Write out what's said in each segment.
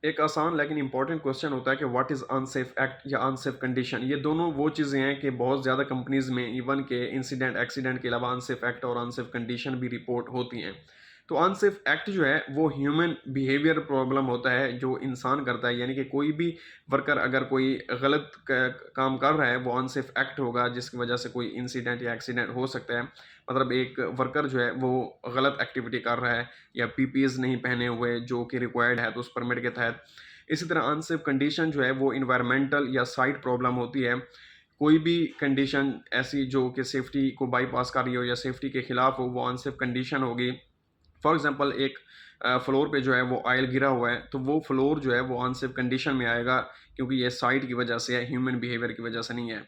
एक आसान लेकिन इंपॉर्टेंट क्वेश्चन होता है कि व्हाट इज़ अनसेफ एक्ट या अनसेफ कंडीशन। ये दोनों वो चीज़ें हैं कि बहुत ज़्यादा कंपनीज़ में इवन के इंसिडेंट एक्सीडेंट के अलावा अनसेफ एक्ट और अनसेफ कंडीशन भी रिपोर्ट होती हैं। तो अनसेफ एक्ट जो है वो ह्यूमन बिहेवियर प्रॉब्लम होता है जो इंसान करता है, यानी कि कोई भी वर्कर अगर कोई गलत काम कर रहा है वो अनसेफ एक्ट होगा जिसकी वजह से कोई इंसिडेंट या एक्सीडेंट हो सकता है। मतलब एक वर्कर जो है वो गलत एक्टिविटी कर रहा है या पीपीईज नहीं पहने हुए जो कि रिक्वायर्ड है तो उस परमिट के तहत। इसी तरह अनसेफ कंडीशन जो है वो इन्वायरमेंटल या साइट प्रॉब्लम होती है। कोई भी कंडीशन ऐसी जो कि सेफ्टी को बाईपास कर रही हो या सेफ्टी के खिलाफ हो वो अनसेफ कंडीशन होगी। फॉर एग्जांपल एक फ्लोर पे जो है वो ऑयल गिरा हुआ है तो वो फ्लोर जो है वो अनसेफ कंडीशन में आएगा क्योंकि ये साइट की वजह से है, ह्यूमन बिहेवियर की वजह से नहीं है।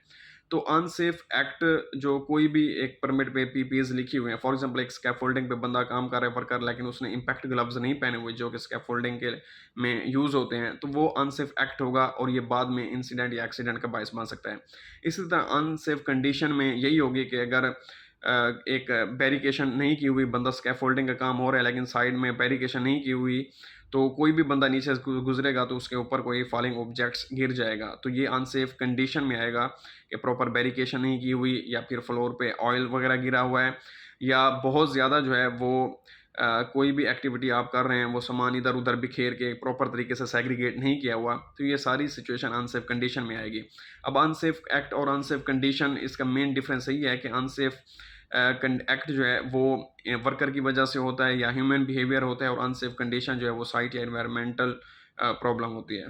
तो अनसेफ एक्ट जो कोई भी एक परमिट पे पीपीएस लिखी हुई है, फॉर एग्जांपल एक स्कैफोल्डिंग पे बंदा काम कर रहा है वर्कर, लेकिन उसने इम्पैक्ट ग्लव्स नहीं पहने हुए जो कि स्कैफोल्डिंग के में यूज़ होते हैं, तो वो अनसेफ एक्ट होगा और ये बाद में इंसिडेंट या एक्सीडेंट का बायस बन सकता है। इसी तरह अनसेफ कंडीशन में यही होगी कि अगर एक बैरिकेशन नहीं की हुई, बंदा स्कैफोल्डिंग का काम हो रहा है लेकिन साइड में बैरिकेशन नहीं की हुई, तो कोई भी बंदा नीचे से गुजरेगा तो उसके ऊपर कोई फॉलिंग ऑब्जेक्ट्स गिर जाएगा, तो ये अनसेफ कंडीशन में आएगा कि प्रॉपर बैरिकेशन नहीं की हुई या फिर फ्लोर पे ऑयल वगैरह गिरा हुआ है या बहुत ज़्यादा जो है वो कोई भी एक्टिविटी आप कर रहे हैं वो सामान इधर उधर बिखेर के प्रॉपर तरीके से सेग्रीगेट नहीं किया हुआ, तो ये सारी सिचुएशन अनसेफ कंडीशन में आएगी। अब अनसेफ एक्ट और अनसेफ कंडीशन, इसका मेन डिफरेंस यही है कि अनसेफ एक्ट जो है वो वर्कर की वजह से होता है या ह्यूमन बिहेवियर होता है और अनसेफ कंडीशन जो है वो साइट या एनवायरमेंटल प्रॉब्लम होती है।